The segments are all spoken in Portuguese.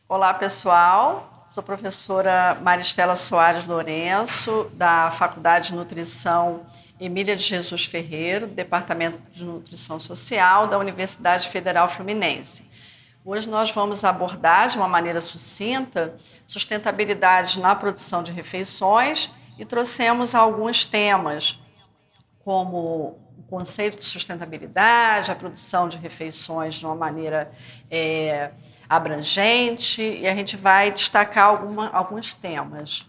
Olá, pessoal. Sou professora Maristela Soares Lourenço, da Faculdade de Nutrição Emília de Jesus Ferreiro, Departamento de Nutrição Social da Universidade Federal Fluminense. Hoje nós vamos abordar de uma maneira sucinta sustentabilidade na produção de refeições e trouxemos alguns temas, como o conceito de sustentabilidade, a produção de refeições de uma maneira abrangente, e a gente vai destacar alguns temas.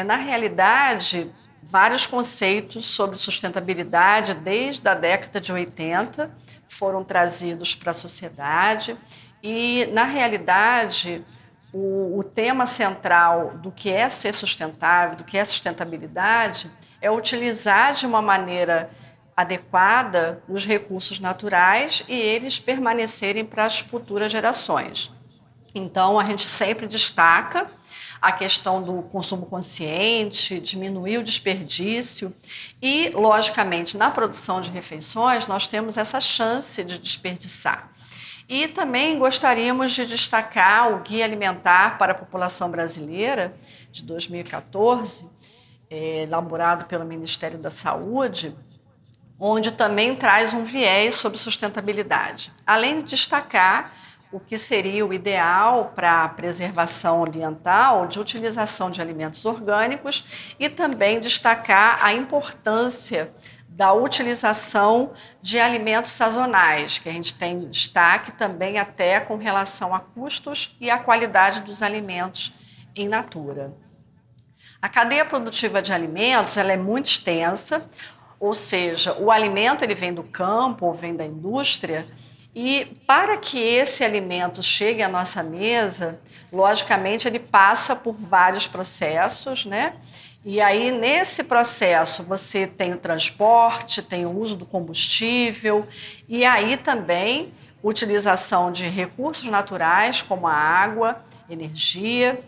Na realidade, vários conceitos sobre sustentabilidade, desde a década de 80, foram trazidos para a sociedade, e, na realidade, o tema central do que é ser sustentável, do que é sustentabilidade, é utilizar de uma maneira adequada os recursos naturais e eles permanecerem para as futuras gerações. Então, a gente sempre destaca a questão do consumo consciente, diminuir o desperdício e, logicamente, na produção de refeições, nós temos essa chance de desperdiçar. E também gostaríamos de destacar o Guia Alimentar para a População Brasileira, de 2014, elaborado pelo Ministério da Saúde, onde também traz um viés sobre sustentabilidade, além de destacar o que seria o ideal para a preservação ambiental de utilização de alimentos orgânicos e também destacar a importância da utilização de alimentos sazonais, que a gente tem destaque também até com relação a custos e a qualidade dos alimentos in natura. A cadeia produtiva de alimentos ela é muito extensa, ou seja, o alimento ele vem do campo ou vem da indústria, e para que esse alimento chegue à nossa mesa, logicamente ele passa por vários processos, né? E aí, nesse processo, você tem o transporte, tem o uso do combustível, e aí também utilização de recursos naturais, como a água, energia,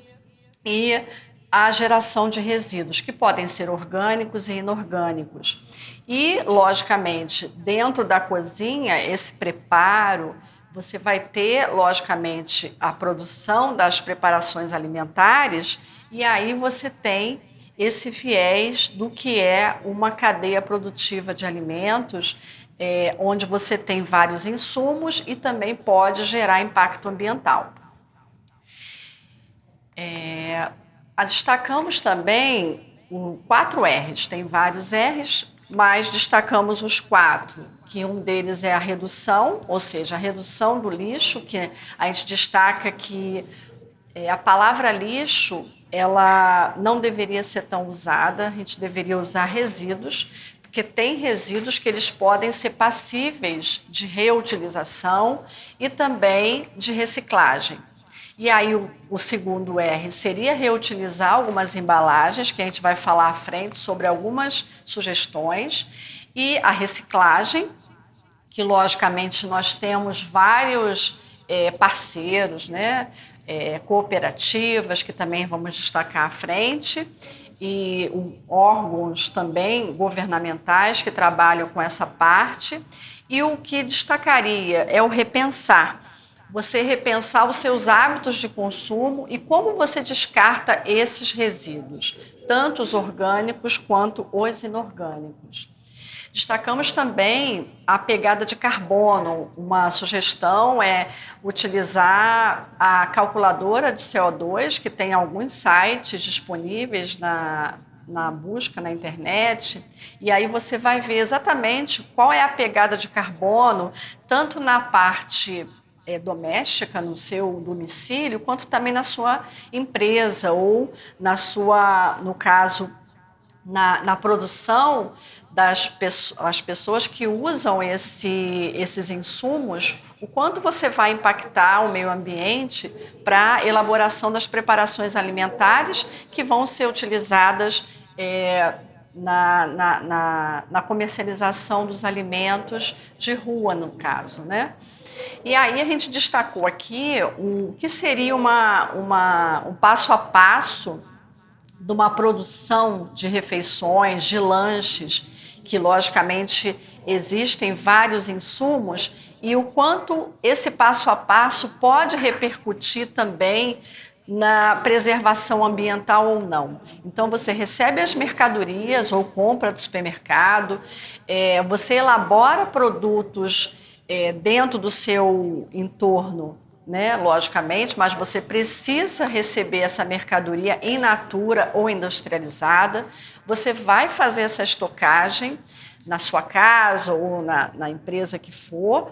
e a geração de resíduos, que podem ser orgânicos e inorgânicos. E, logicamente, dentro da cozinha, esse preparo, você vai ter, logicamente, a produção das preparações alimentares, e aí você tem esse viés do que é uma cadeia produtiva de alimentos, onde você tem vários insumos e também pode gerar impacto ambiental. Destacamos também 4 R's, tem vários R's, mas destacamos os 4, que um deles é a redução, ou seja, a redução do lixo, que a gente destaca que a palavra lixo ela não deveria ser tão usada, a gente deveria usar resíduos, porque tem resíduos que eles podem ser passíveis de reutilização e também de reciclagem. E aí o segundo R seria reutilizar algumas embalagens, que a gente vai falar à frente sobre algumas sugestões, e a reciclagem, que logicamente nós temos vários parceiros, né? Cooperativas, que também vamos destacar à frente, e órgãos também governamentais que trabalham com essa parte. E o que destacaria é o repensar. Você repensar os seus hábitos de consumo e como você descarta esses resíduos, tanto os orgânicos quanto os inorgânicos. Destacamos também a pegada de carbono. Uma sugestão é utilizar a calculadora de CO2, que tem alguns sites disponíveis na busca na internet, e aí você vai ver exatamente qual é a pegada de carbono, tanto na parte doméstica, no seu domicílio, quanto também na sua empresa ou no caso, na produção as pessoas que usam esses insumos, o quanto você vai impactar o meio ambiente para a elaboração das preparações alimentares que vão ser utilizadas na comercialização dos alimentos de rua, no caso, né? E aí a gente destacou aqui o que seria um passo a passo de uma produção de refeições, de lanches, que logicamente existem vários insumos e o quanto esse passo a passo pode repercutir também na preservação ambiental ou não. Então, você recebe as mercadorias ou compra do supermercado, você elabora produtos dentro do seu entorno, né, logicamente, mas você precisa receber essa mercadoria in natura ou industrializada. Você vai fazer essa estocagem na sua casa ou na empresa que for.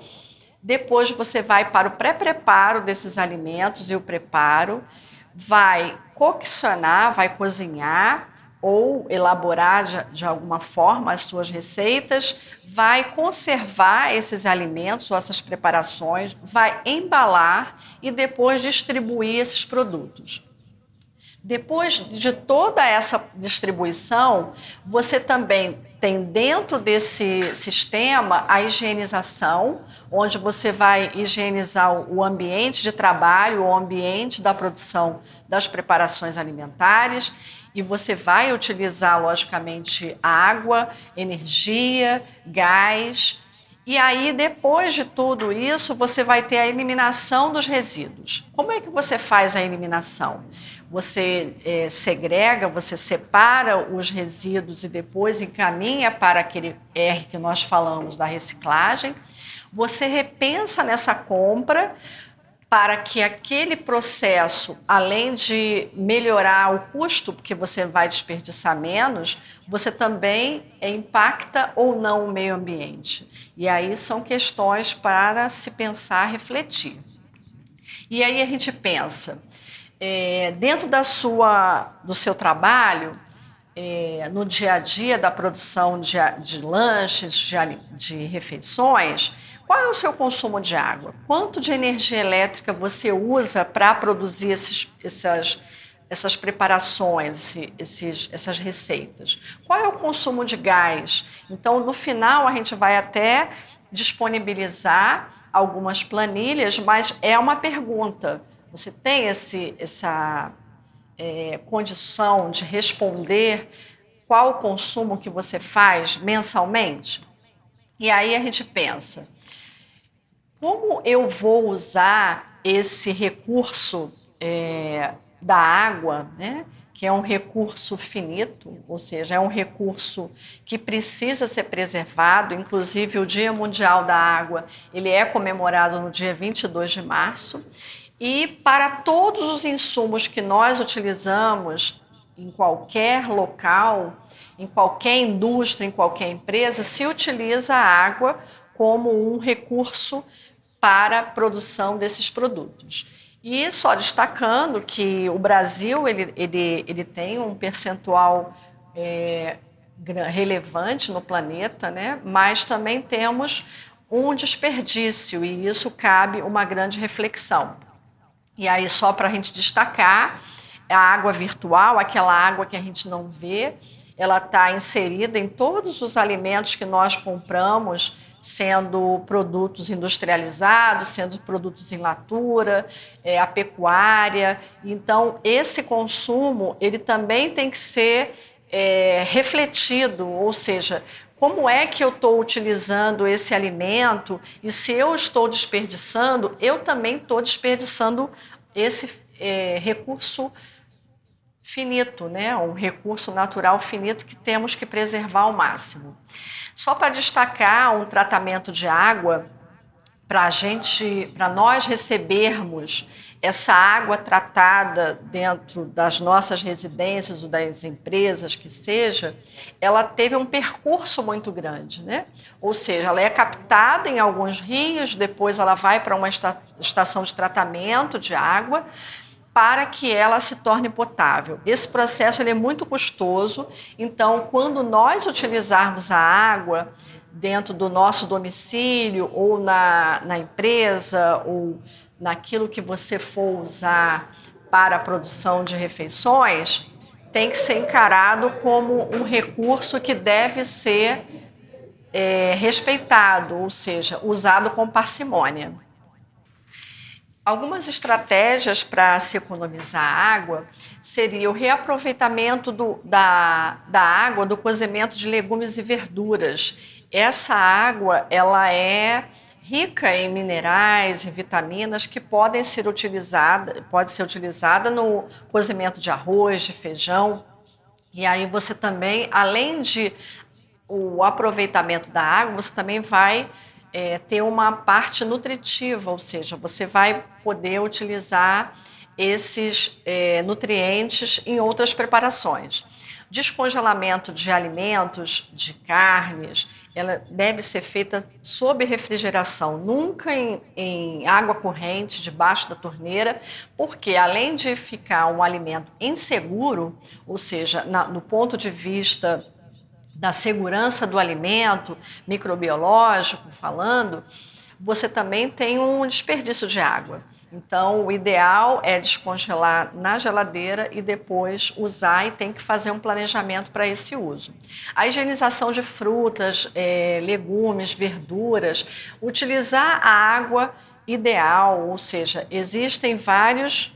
Depois você vai para o pré-preparo desses alimentos e o preparo, vai coccionar, vai cozinhar ou elaborar de alguma forma as suas receitas, vai conservar esses alimentos ou essas preparações, vai embalar e depois distribuir esses produtos. Depois de toda essa distribuição, você também tem dentro desse sistema a higienização, onde você vai higienizar o ambiente de trabalho, o ambiente da produção das preparações alimentares, e você vai utilizar, logicamente, água, energia, gás. E aí, depois de tudo isso, você vai ter a eliminação dos resíduos. Como é que você faz a eliminação? Você segrega, você separa os resíduos e depois encaminha para aquele R que nós falamos da reciclagem. Você repensa nessa compra para que aquele processo, além de melhorar o custo, porque você vai desperdiçar menos, você também impacta ou não o meio ambiente. E aí são questões para se pensar, refletir. E aí a gente pensa, dentro do seu trabalho, no dia a dia da produção de lanches, de refeições, qual é o seu consumo de água? Quanto de energia elétrica você usa para produzir essas preparações, essas receitas? Qual é o consumo de gás? Então, no final, a gente vai até disponibilizar algumas planilhas, mas é uma pergunta. Você tem essa condição de responder qual o consumo que você faz mensalmente? E aí a gente pensa, como eu vou usar esse recurso da água, né, que é um recurso finito, ou seja, é um recurso que precisa ser preservado, inclusive o Dia Mundial da Água, ele é comemorado no dia 22 de março, e para todos os insumos que nós utilizamos em qualquer local, em qualquer indústria, em qualquer empresa, se utiliza a água como um recurso para a produção desses produtos. E só destacando que o Brasil ele tem um percentual relevante no planeta, né? Mas também temos um desperdício, e isso cabe uma grande reflexão. E aí, só para a gente destacar, a água virtual, aquela água que a gente não vê, ela está inserida em todos os alimentos que nós compramos, sendo produtos industrializados, sendo produtos in natura, a pecuária. Então, esse consumo, ele também tem que ser refletido, ou seja, como é que eu estou utilizando esse alimento, e se eu estou desperdiçando, eu também estou desperdiçando esse recurso finito, né? Um recurso natural finito que temos que preservar ao máximo. Só para destacar um tratamento de água, para nós recebermos essa água tratada dentro das nossas residências ou das empresas que seja, ela teve um percurso muito grande, né? Ou seja, ela é captada em alguns rios, depois ela vai para uma estação de tratamento de água, para que ela se torne potável. Esse processo ele é muito custoso, então, quando nós utilizarmos a água dentro do nosso domicílio, ou na empresa, ou naquilo que você for usar para a produção de refeições, tem que ser encarado como um recurso que deve ser respeitado, ou seja, usado com parcimônia. Algumas estratégias para se economizar água seria o reaproveitamento da água do cozimento de legumes e verduras. Essa água ela é rica em minerais e vitaminas que pode ser utilizada no cozimento de arroz, de feijão. E aí você também, além de o aproveitamento da água, você também vai ter uma parte nutritiva, ou seja, você vai poder utilizar esses nutrientes em outras preparações. Descongelamento de alimentos, de carnes, ela deve ser feita sob refrigeração, nunca em água corrente, debaixo da torneira, porque além de ficar um alimento inseguro, ou seja, no ponto de vista da segurança do alimento, microbiológico falando, você também tem um desperdício de água. Então, o ideal é descongelar na geladeira e depois usar, e tem que fazer um planejamento para esse uso. A higienização de frutas, legumes, verduras, utilizar a água ideal, ou seja, existem vários,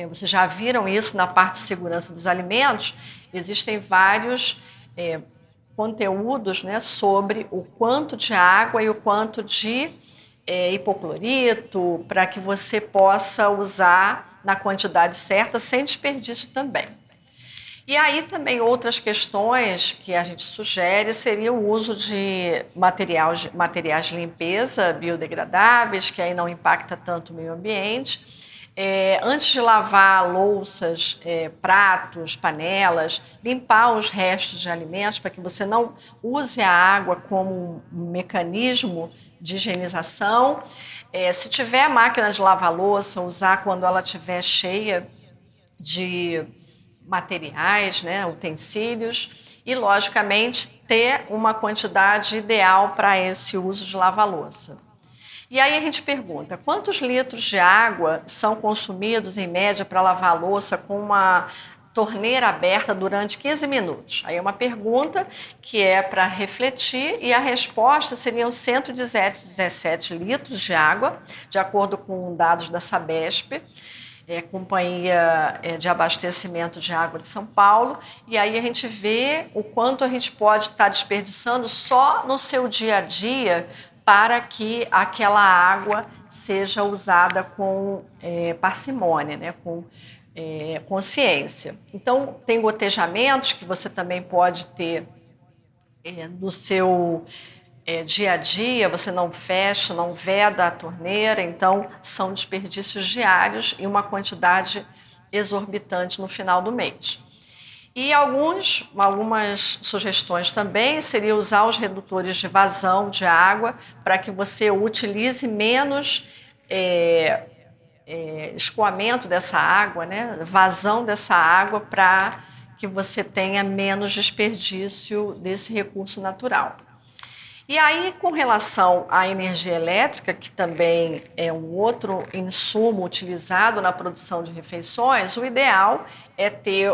vocês já viram isso na parte de segurança dos alimentos, existem vários conteúdos, né, sobre o quanto de água e o quanto de hipoclorito, para que você possa usar na quantidade certa, sem desperdício também. E aí também outras questões que a gente sugere seria o uso de materiais de limpeza biodegradáveis, que aí não impacta tanto o meio ambiente. Antes de lavar louças, pratos, panelas, limpar os restos de alimentos para que você não use a água como um mecanismo de higienização. Se tiver máquina de lavar louça, usar quando ela estiver cheia de materiais, né, utensílios, e logicamente ter uma quantidade ideal para esse uso de lavar louça. E aí a gente pergunta, quantos litros de água são consumidos em média para lavar a louça com uma torneira aberta durante 15 minutos? Aí é uma pergunta que é para refletir, e a resposta seriam 117 litros de água, de acordo com dados da Sabesp, Companhia de Abastecimento de Água de São Paulo. E aí a gente vê o quanto a gente pode estar desperdiçando só no seu dia a dia, para que aquela água seja usada com parcimônia, né, com consciência. Então, tem gotejamentos que você também pode ter no seu dia a dia, você não fecha, não veda a torneira, então são desperdícios diários e uma quantidade exorbitante no final do mês. E algumas sugestões também seria usar os redutores de vazão de água para que você utilize menos escoamento dessa água, né? Vazão dessa água, para que você tenha menos desperdício desse recurso natural. E aí, com relação à energia elétrica, que também é um outro insumo utilizado na produção de refeições, o ideal é ter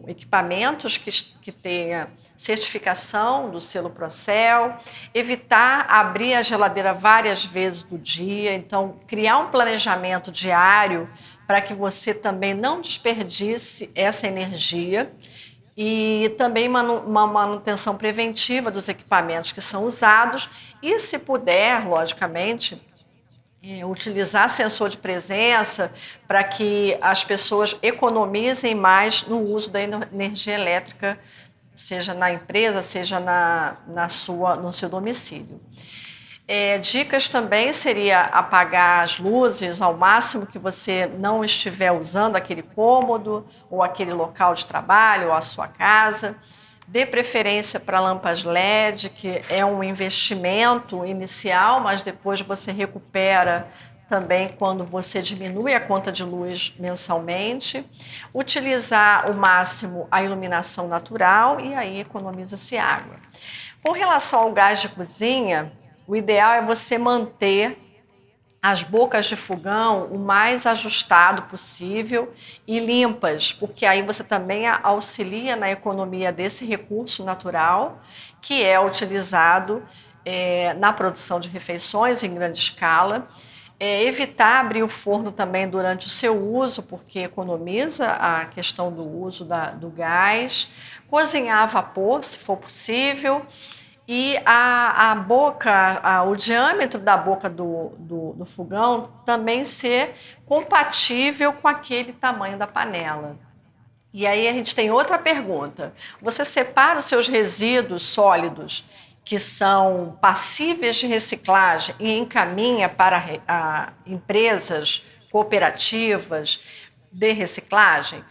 equipamentos que tenha certificação do selo Procel, evitar abrir a geladeira várias vezes do dia, então criar um planejamento diário para que você também não desperdice essa energia. E também uma manutenção preventiva dos equipamentos que são usados, e, se puder, logicamente, utilizar sensor de presença para que as pessoas economizem mais no uso da energia elétrica, seja na empresa, seja no seu domicílio. Dicas também seria apagar as luzes ao máximo que você não estiver usando aquele cômodo ou aquele local de trabalho ou a sua casa. Dê preferência para lâmpadas LED, que é um investimento inicial, mas depois você recupera também quando você diminui a conta de luz mensalmente. Utilizar o máximo a iluminação natural, e aí economiza-se água. Com relação ao gás de cozinha, o ideal é você manter as bocas de fogão o mais ajustado possível e limpas, porque aí você também auxilia na economia desse recurso natural, que é utilizado na produção de refeições em grande escala. Evitar abrir o forno também durante o seu uso, porque economiza a questão do uso do gás. Cozinhar a vapor, se for possível. e o diâmetro da boca do fogão também ser compatível com aquele tamanho da panela. E aí a gente tem outra pergunta. Você separa os seus resíduos sólidos que são passíveis de reciclagem e encaminha para empresas cooperativas de reciclagem?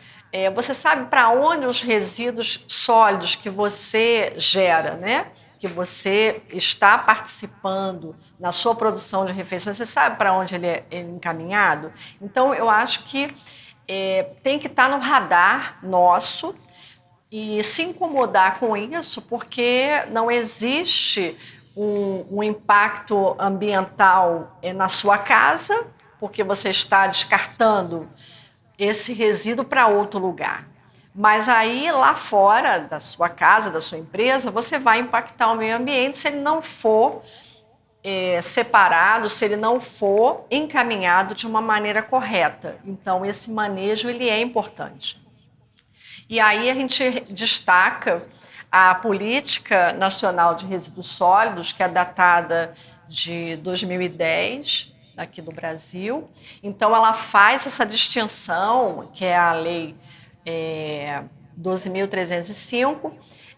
Você sabe para onde os resíduos sólidos que você gera, né? Que você está participando na sua produção de refeições, você sabe para onde ele é encaminhado? Então, eu acho que tem que estar no radar nosso e se incomodar com isso, porque não existe um impacto ambiental na sua casa, porque você está descartando esse resíduo para outro lugar. Mas aí, lá fora da sua casa, da sua empresa, você vai impactar o meio ambiente se ele não for separado, se ele não for encaminhado de uma maneira correta. Então, esse manejo ele é importante. E aí a gente destaca a Política Nacional de Resíduos Sólidos, que é datada de 2010, aqui do Brasil. Então, ela faz essa distinção, que é a Lei 12.305,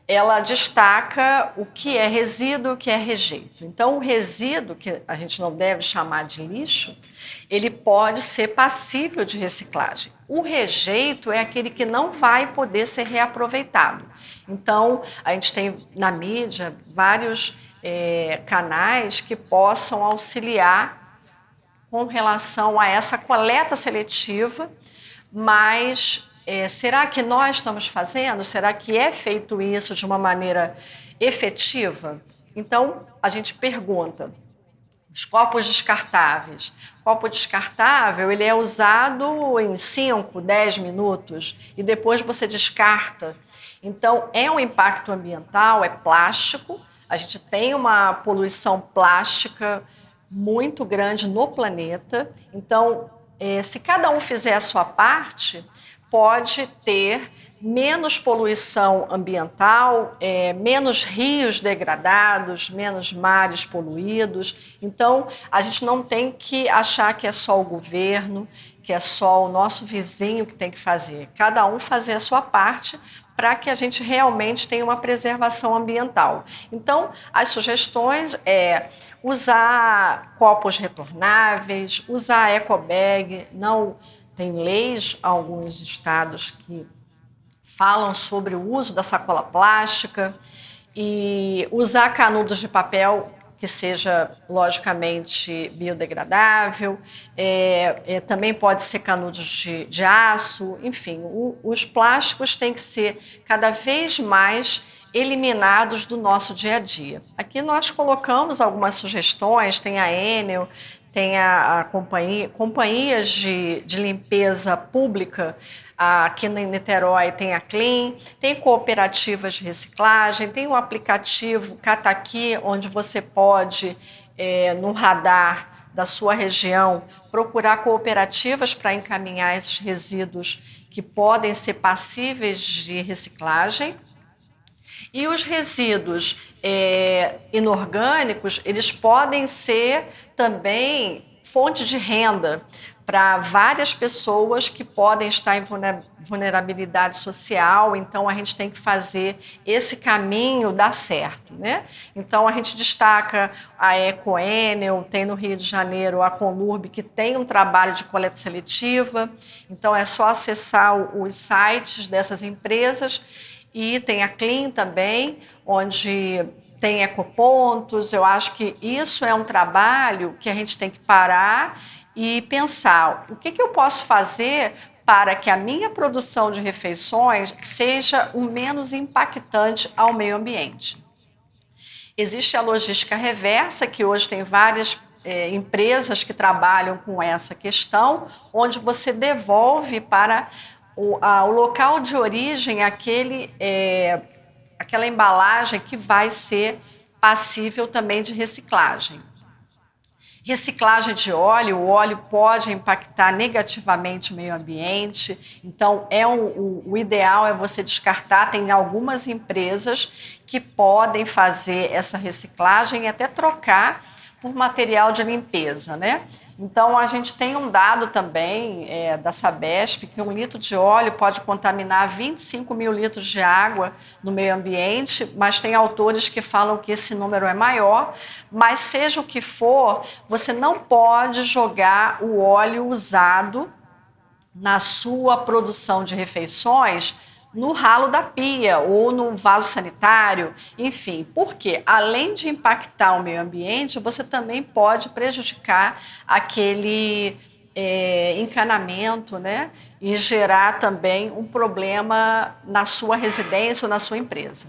ela destaca o que é resíduo e o que é rejeito. Então, o resíduo, que a gente não deve chamar de lixo, ele pode ser passível de reciclagem. O rejeito é aquele que não vai poder ser reaproveitado. Então, a gente tem na mídia vários canais que possam auxiliar com relação a essa coleta seletiva, mas será que nós estamos fazendo? Será que é feito isso de uma maneira efetiva? Então, a gente pergunta, os copos descartáveis. O copo descartável, ele é usado em 5, 10 minutos e depois você descarta. Então, é um impacto ambiental, é plástico. A gente tem uma poluição plástica muito grande no planeta. Então, se cada um fizer a sua parte, pode ter menos poluição ambiental, menos rios degradados, menos mares poluídos. Então, a gente não tem que achar que é só o governo, que é só o nosso vizinho que tem que fazer. Cada um fazer a sua parte para que a gente realmente tenha uma preservação ambiental. Então, as sugestões usar copos retornáveis, usar ecobag, não... Tem leis, alguns estados que falam sobre o uso da sacola plástica e usar canudos de papel que seja, logicamente, biodegradável. Também pode ser canudos de aço. Enfim, os plásticos têm que ser cada vez mais eliminados do nosso dia a dia. Aqui nós colocamos algumas sugestões, tem a Enel, tem a companhias de limpeza pública, aqui em Niterói tem a Clean, tem cooperativas de reciclagem, tem o aplicativo Cataqui, onde você pode, no radar da sua região, procurar cooperativas para encaminhar esses resíduos que podem ser passíveis de reciclagem. E os resíduos inorgânicos, eles podem ser também fonte de renda para várias pessoas que podem estar em vulnerabilidade social. Então, a gente tem que fazer esse caminho dar certo, né? Então, a gente destaca a Ecoenel, tem no Rio de Janeiro a Conurb, que tem um trabalho de coleta seletiva. Então, é só acessar os sites dessas empresas. E tem a Clean também, onde tem ecopontos. Eu acho que isso é um trabalho que a gente tem que parar e pensar o que eu posso fazer para que a minha produção de refeições seja o menos impactante ao meio ambiente. Existe a logística reversa, que hoje tem várias empresas que trabalham com essa questão, onde você devolve para o local de origem aquela embalagem que vai ser passível também de reciclagem. Reciclagem de óleo, o óleo pode impactar negativamente o meio ambiente, então o ideal é você descartar. Tem algumas empresas que podem fazer essa reciclagem e até trocar por material de limpeza, né? Então, a gente tem um dado também da Sabesp que 1 litro de óleo pode contaminar 25 mil litros de água no meio ambiente, mas tem autores que falam que esse número é maior. Mas seja o que for, você não pode jogar o óleo usado na sua produção de refeições no ralo da pia ou no vaso sanitário, enfim, porque além de impactar o meio ambiente, você também pode prejudicar aquele encanamento, né? E gerar também um problema na sua residência ou na sua empresa.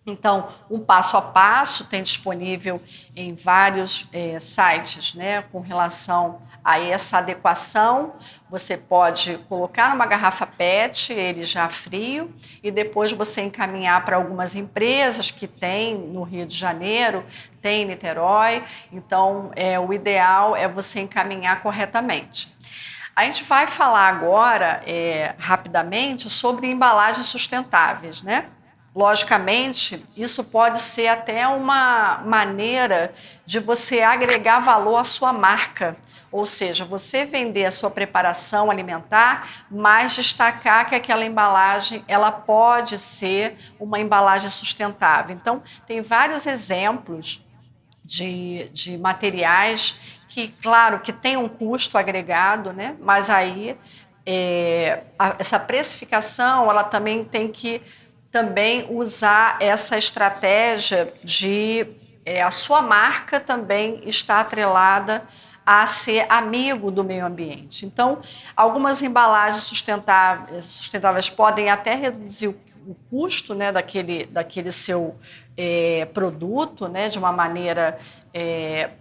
Então, um passo a passo tem disponível em vários sites, né, com relação a essa adequação. Você pode colocar numa garrafa PET, ele já frio, e depois você encaminhar para algumas empresas que tem no Rio de Janeiro, tem em Niterói. Então, o ideal é você encaminhar corretamente. A gente vai falar agora, rapidamente, sobre embalagens sustentáveis, né? Logicamente, isso pode ser até uma maneira de você agregar valor à sua marca, ou seja, você vender a sua preparação alimentar, mas destacar que aquela embalagem ela pode ser uma embalagem sustentável. Então, tem vários exemplos de materiais que, claro, que tem um custo agregado, né? Mas aí essa precificação ela também tem que também usar essa estratégia de a sua marca também está atrelada a ser amigo do meio ambiente. Então, algumas embalagens sustentáveis podem até reduzir o custo, né, daquele seu produto, né, de uma maneira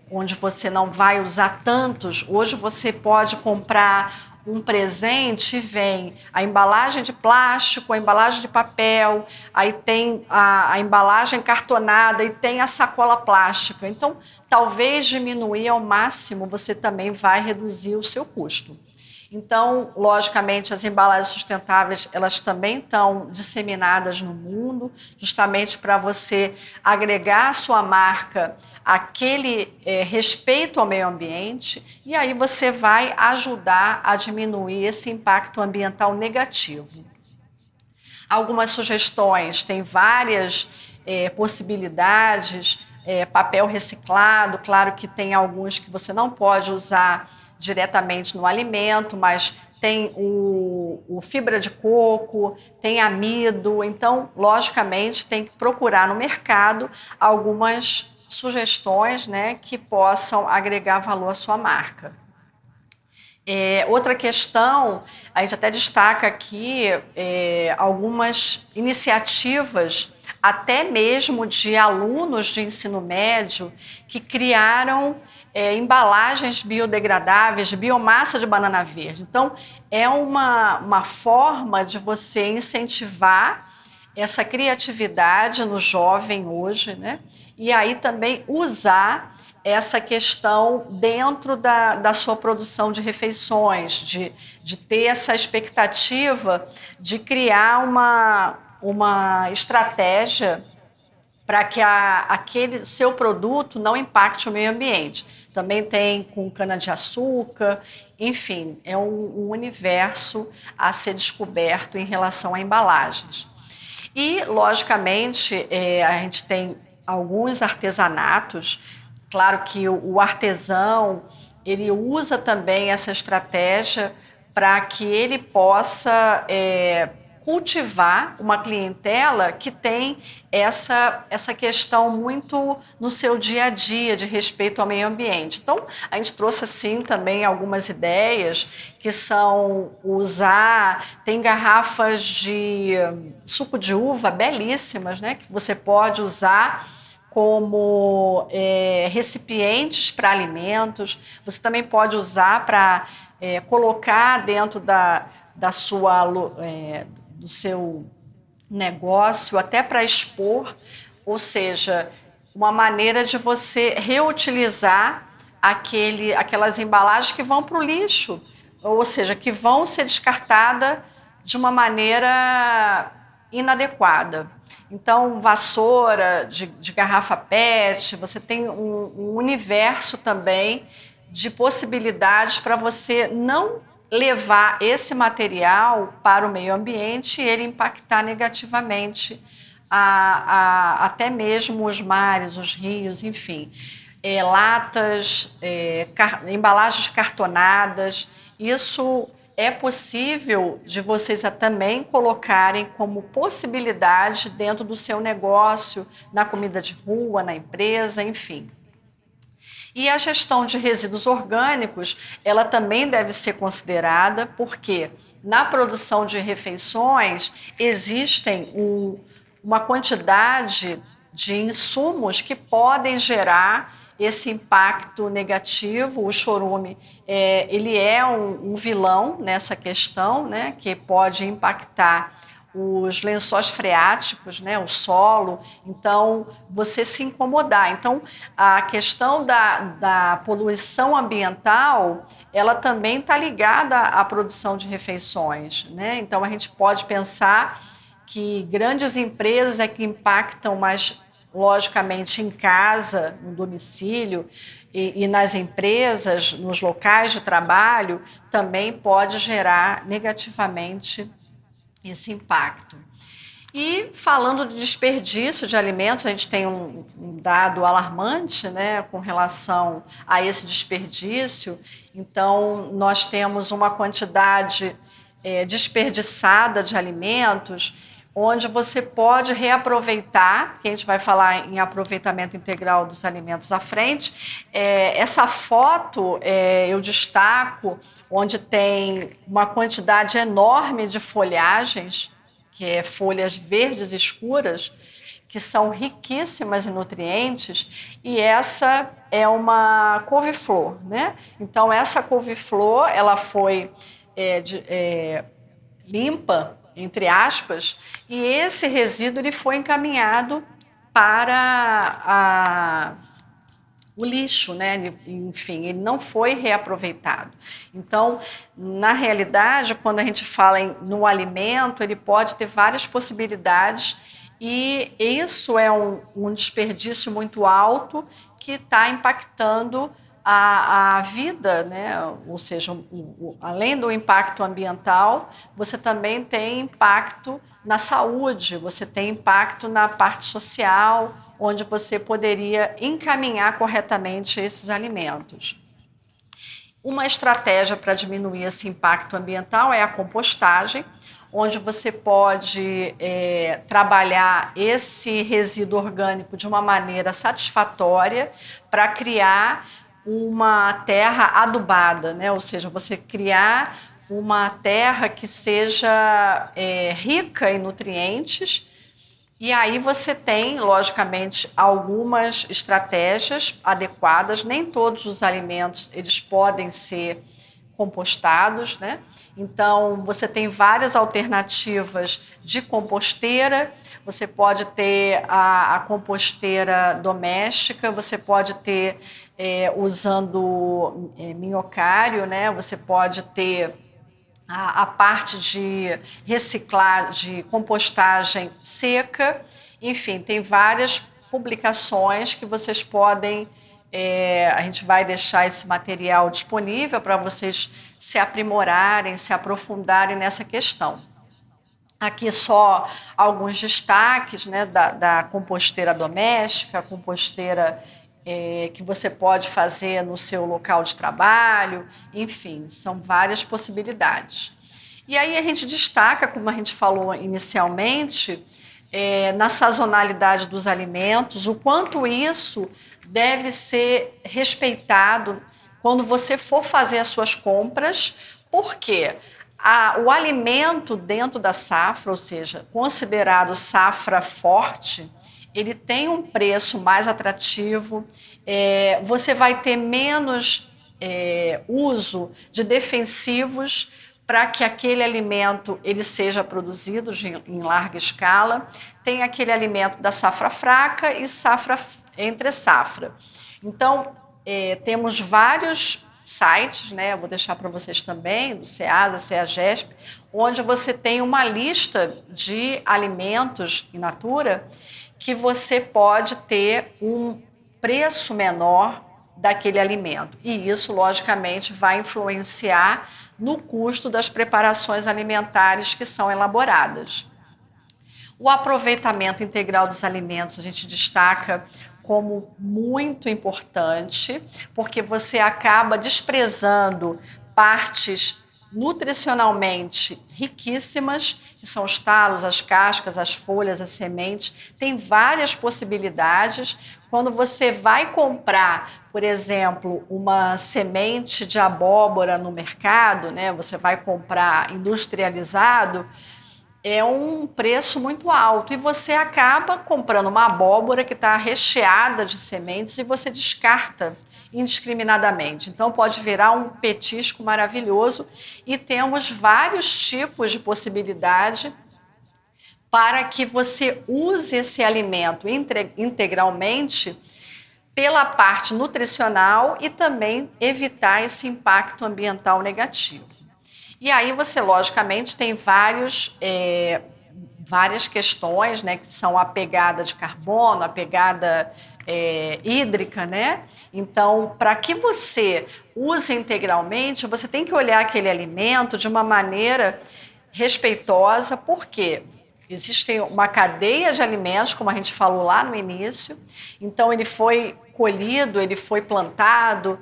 onde você não vai usar tantos. Hoje você pode comprar um presente e vem a embalagem de plástico, a embalagem de papel, aí tem a embalagem cartonada e tem a sacola plástica. Então, talvez diminuir ao máximo, você também vai reduzir o seu custo. Então, logicamente, as embalagens sustentáveis, elas também estão disseminadas no mundo, justamente para você agregar à sua marca aquele respeito ao meio ambiente, e aí você vai ajudar a diminuir esse impacto ambiental negativo. Algumas sugestões, tem várias possibilidades, papel reciclado, claro que tem alguns que você não pode usar diretamente no alimento, mas tem o fibra de coco, tem amido, então, logicamente, tem que procurar no mercado algumas sugestões, né, que possam agregar valor à sua marca. Outra questão, a gente até destaca aqui algumas iniciativas, até mesmo de alunos de ensino médio, que criaram embalagens biodegradáveis de biomassa de banana verde. Então, é uma forma de você incentivar essa criatividade no jovem hoje, né? E aí também usar essa questão dentro da sua produção de refeições, de ter essa expectativa de criar uma estratégia para que aquele seu produto não impacte o meio ambiente. Também tem com cana-de-açúcar, enfim, é um universo a ser descoberto em relação a embalagens. E, logicamente, a gente tem alguns artesanatos. Claro que o artesão, ele usa também essa estratégia para que ele possa cultivar uma clientela que tem essa questão muito no seu dia a dia de respeito ao meio ambiente. Então, a gente trouxe assim também algumas ideias que são tem garrafas de suco de uva belíssimas, né, que você pode usar como recipientes para alimentos. Você também pode usar para colocar dentro do seu negócio, até para expor, ou seja, uma maneira de você reutilizar aquelas embalagens que vão para o lixo, ou seja, que vão ser descartadas de uma maneira inadequada. Então, vassoura de garrafa PET, você tem um universo também de possibilidades para você não levar esse material para o meio ambiente e ele impactar negativamente até mesmo os mares, os rios, enfim. Latas, embalagens cartonadas, isso é possível de vocês também colocarem como possibilidade dentro do seu negócio, na comida de rua, na empresa, enfim. E a gestão de resíduos orgânicos, ela também deve ser considerada, porque na produção de refeições existem uma quantidade de insumos que podem gerar esse impacto negativo. O chorume, ele é um vilão nessa questão, né, que pode impactar os lençóis freáticos, né, o solo, então você se incomodar. Então, a questão da poluição ambiental, ela também está ligada à produção de refeições, né? Então, a gente pode pensar que grandes empresas é que impactam mais, logicamente, em casa, no domicílio, e nas empresas, nos locais de trabalho, também pode gerar negativamente esse impacto. E falando de desperdício de alimentos, a gente tem um dado alarmante, né, com relação a esse desperdício. Então, nós temos uma quantidade desperdiçada de alimentos, onde você pode reaproveitar, que a gente vai falar em aproveitamento integral dos alimentos à frente. Essa foto eu destaco, onde tem uma quantidade enorme de folhagens, que é folhas verdes escuras, que são riquíssimas em nutrientes, e essa é uma couve-flor, né? Então, essa couve-flor, ela foi limpa, entre aspas, e esse resíduo ele foi encaminhado para o lixo, né? Enfim, ele não foi reaproveitado. Então, na realidade, quando a gente fala no alimento, ele pode ter várias possibilidades, e isso é um desperdício muito alto que está impactando a vida, né? Ou seja, além do impacto ambiental, você também tem impacto na saúde, você tem impacto na parte social, onde você poderia encaminhar corretamente esses alimentos. Uma estratégia para diminuir esse impacto ambiental é a compostagem, onde você pode trabalhar esse resíduo orgânico de uma maneira satisfatória para criar uma terra adubada, né? Ou seja, você criar uma terra que seja rica em nutrientes. E aí você tem, logicamente, algumas estratégias adequadas. Nem todos os alimentos eles podem ser compostados, né? Então, você tem várias alternativas de composteira. Você pode ter a composteira doméstica, você pode ter usando minhocário, né? Você pode ter a parte de reciclar, de compostagem seca. Enfim, tem várias publicações que vocês podem. A gente vai deixar esse material disponível para vocês se aprimorarem, se aprofundarem nessa questão. Aqui só alguns destaques, né, da composteira doméstica, a composteira que você pode fazer no seu local de trabalho, enfim, são várias possibilidades. E aí a gente destaca, como a gente falou inicialmente, na sazonalidade dos alimentos, o quanto isso deve ser respeitado quando você for fazer as suas compras, porque o alimento dentro da safra, ou seja, considerado safra forte, ele tem um preço mais atrativo, você vai ter menos uso de defensivos para que aquele alimento ele seja produzido em larga escala. Tem aquele alimento da safra fraca e safra entre safra. Então, temos vários sites, né? Eu vou deixar para vocês também, do Ceasa, Ceagesp, onde você tem uma lista de alimentos in natura que você pode ter um preço menor daquele alimento. E isso, logicamente, vai influenciar no custo das preparações alimentares que são elaboradas. O aproveitamento integral dos alimentos a gente destaca como muito importante, porque você acaba desprezando partes nutricionalmente riquíssimas, que são os talos, as cascas, as folhas, as sementes. Tem várias possibilidades. Quando você vai comprar, por exemplo, uma semente de abóbora no mercado, né, você vai comprar industrializado, é um preço muito alto e você acaba comprando uma abóbora que está recheada de sementes e você descarta indiscriminadamente. Então pode virar um petisco maravilhoso e temos vários tipos de possibilidade para que você use esse alimento integralmente pela parte nutricional e também evitar esse impacto ambiental negativo. E aí você, logicamente, tem várias questões, né, que são a pegada de carbono, a pegada hídrica, né? Então, para que você use integralmente, você tem que olhar aquele alimento de uma maneira respeitosa, porque existe uma cadeia de alimentos, como a gente falou lá no início, então ele foi colhido, ele foi plantado,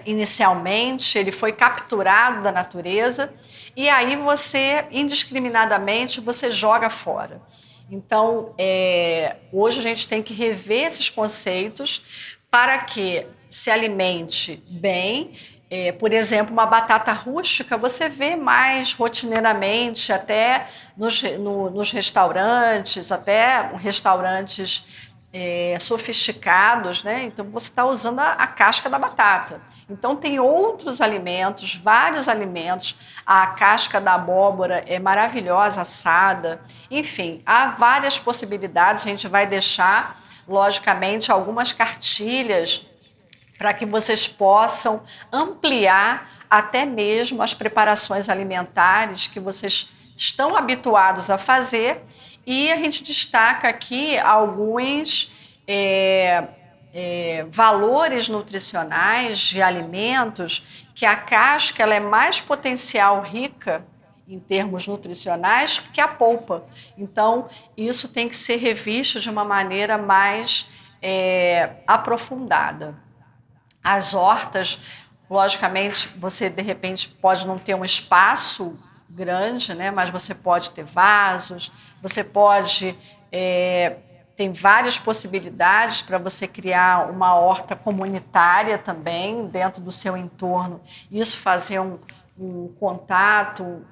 inicialmente, ele foi capturado da natureza e aí você, indiscriminadamente, você joga fora. Então, hoje a gente tem que rever esses conceitos para que se alimente bem. Por exemplo, uma batata rústica você vê mais rotineiramente até nos restaurantes, até restaurantes sofisticados, né? Então você está usando a casca da batata. Então tem outros alimentos, vários alimentos. A casca da abóbora é maravilhosa, assada. Enfim, há várias possibilidades. A gente vai deixar, logicamente, algumas cartilhas para que vocês possam ampliar até mesmo as preparações alimentares que vocês estão habituados a fazer. E a gente destaca aqui alguns valores nutricionais de alimentos que a casca ela é mais potencial rica em termos nutricionais que a polpa. Então, isso tem que ser revisto de uma maneira mais aprofundada. As hortas, logicamente, você de repente pode não ter um espaço grande, né? Mas você pode ter vasos, você pode tem várias possibilidades para você criar uma horta comunitária também dentro do seu entorno. Isso fazer um contato,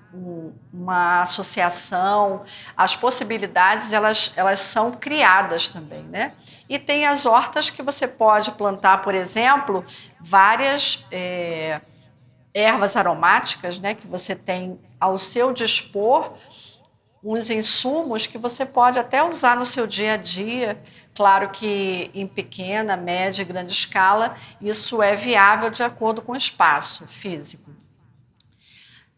uma associação, as possibilidades elas são criadas também, né? E tem as hortas que você pode plantar, por exemplo, várias ervas aromáticas, né, que você tem ao seu dispor, uns insumos que você pode até usar no seu dia a dia. Claro que em pequena, média e grande escala, isso é viável de acordo com o espaço físico.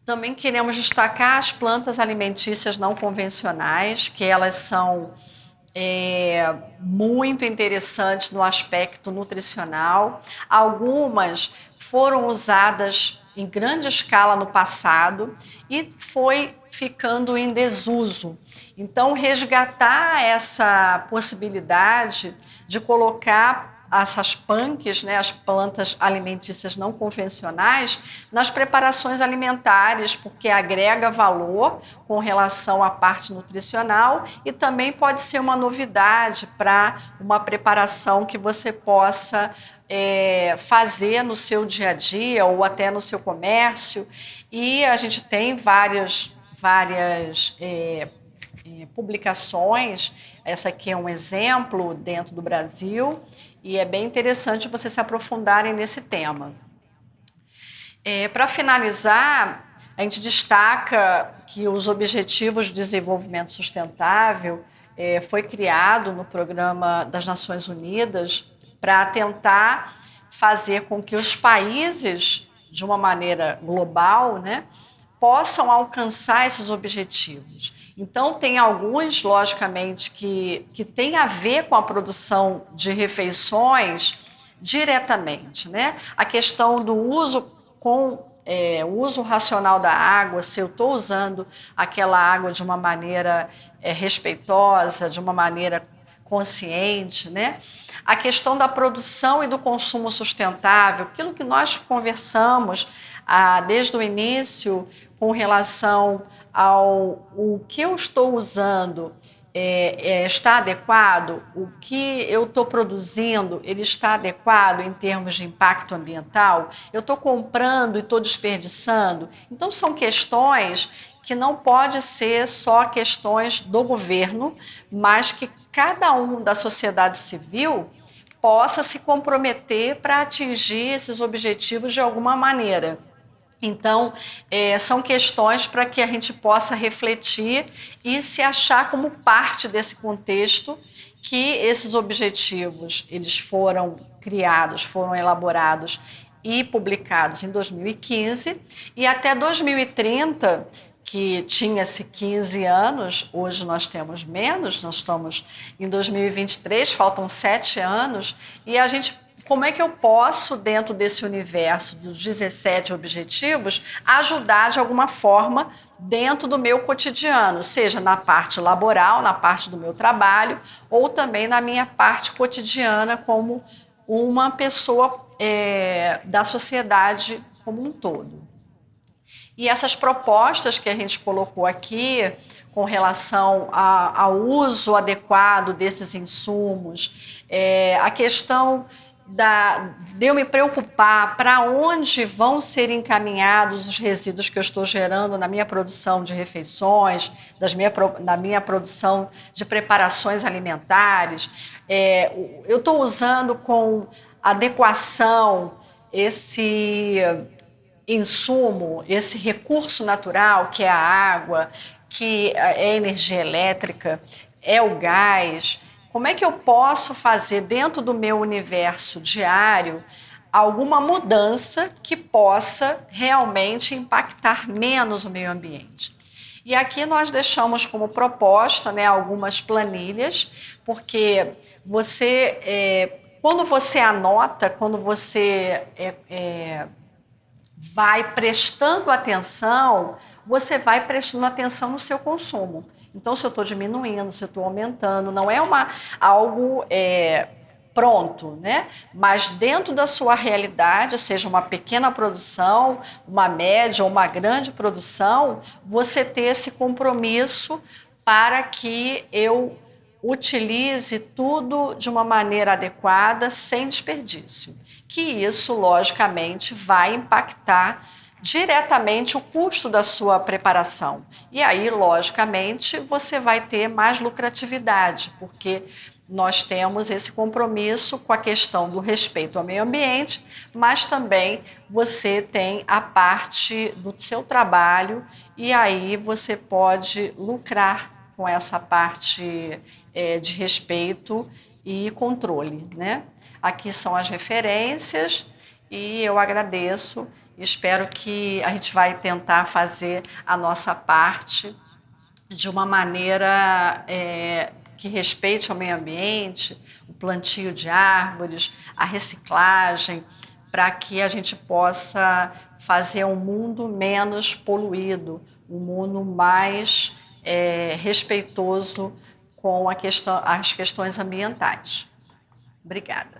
Também queremos destacar as plantas alimentícias não convencionais, que elas são muito interessantes no aspecto nutricional. Algumas foram usadas em grande escala no passado e foi ficando em desuso. Então, resgatar essa possibilidade de colocar essas punks, né, as plantas alimentícias não convencionais, nas preparações alimentares, porque agrega valor com relação à parte nutricional e também pode ser uma novidade para uma preparação que você possa fazer no seu dia a dia ou até no seu comércio. E a gente tem várias publicações, essa aqui é um exemplo dentro do Brasil, e é bem interessante vocês se aprofundarem nesse tema. Para finalizar, a gente destaca que os Objetivos de Desenvolvimento Sustentável foi criado no Programa das Nações Unidas para tentar fazer com que os países, de uma maneira global, né, possam alcançar esses objetivos. Então, tem alguns, logicamente, que tem a ver com a produção de refeições diretamente, né? A questão do uso o uso racional da água, se eu estou usando aquela água de uma maneira respeitosa, de uma maneira consciente, né? A questão da produção e do consumo sustentável, aquilo que nós conversamos desde o início com relação ao o que eu estou usando está adequado, o que eu estou produzindo, ele está adequado em termos de impacto ambiental, eu estou comprando e estou desperdiçando. Então, são questões que não pode ser só questões do governo, mas que cada um da sociedade civil possa se comprometer para atingir esses objetivos de alguma maneira. Então, são questões para que a gente possa refletir e se achar como parte desse contexto que esses objetivos, eles foram criados, foram elaborados e publicados em 2015 e até 2030, que tinha-se 15 anos, hoje nós temos menos, nós estamos em 2023, faltam 7 anos, e a gente... Como é que eu posso, dentro desse universo dos 17 objetivos, ajudar de alguma forma dentro do meu cotidiano, seja na parte laboral, na parte do meu trabalho, ou também na minha parte cotidiana como uma pessoa da sociedade como um todo. E essas propostas que a gente colocou aqui, com relação ao uso adequado desses insumos, a questão de eu me preocupar para onde vão ser encaminhados os resíduos que eu estou gerando na minha produção de refeições, na minha produção de preparações alimentares. Eu estou usando com adequação esse insumo, esse recurso natural que é a água, que é a energia elétrica, é o gás. Como é que eu posso fazer dentro do meu universo diário alguma mudança que possa realmente impactar menos o meio ambiente? E aqui nós deixamos como proposta, né, algumas planilhas, porque quando você anota, quando você vai prestando atenção, você vai prestando atenção no seu consumo. Então, se eu estou diminuindo, se eu estou aumentando, não é algo pronto, né? Mas dentro da sua realidade, seja uma pequena produção, uma média ou uma grande produção, você ter esse compromisso para que eu utilize tudo de uma maneira adequada, sem desperdício. Que isso, logicamente, vai impactar diretamente o custo da sua preparação. E aí, logicamente, você vai ter mais lucratividade, porque nós temos esse compromisso com a questão do respeito ao meio ambiente, mas também você tem a parte do seu trabalho e aí você pode lucrar com essa parte de respeito e controle, né? Aqui são as referências e eu agradeço. Espero que a gente vai tentar fazer a nossa parte de uma maneira que respeite o meio ambiente, o plantio de árvores, a reciclagem, para que a gente possa fazer um mundo menos poluído, um mundo mais respeitoso com as questões ambientais. Obrigada.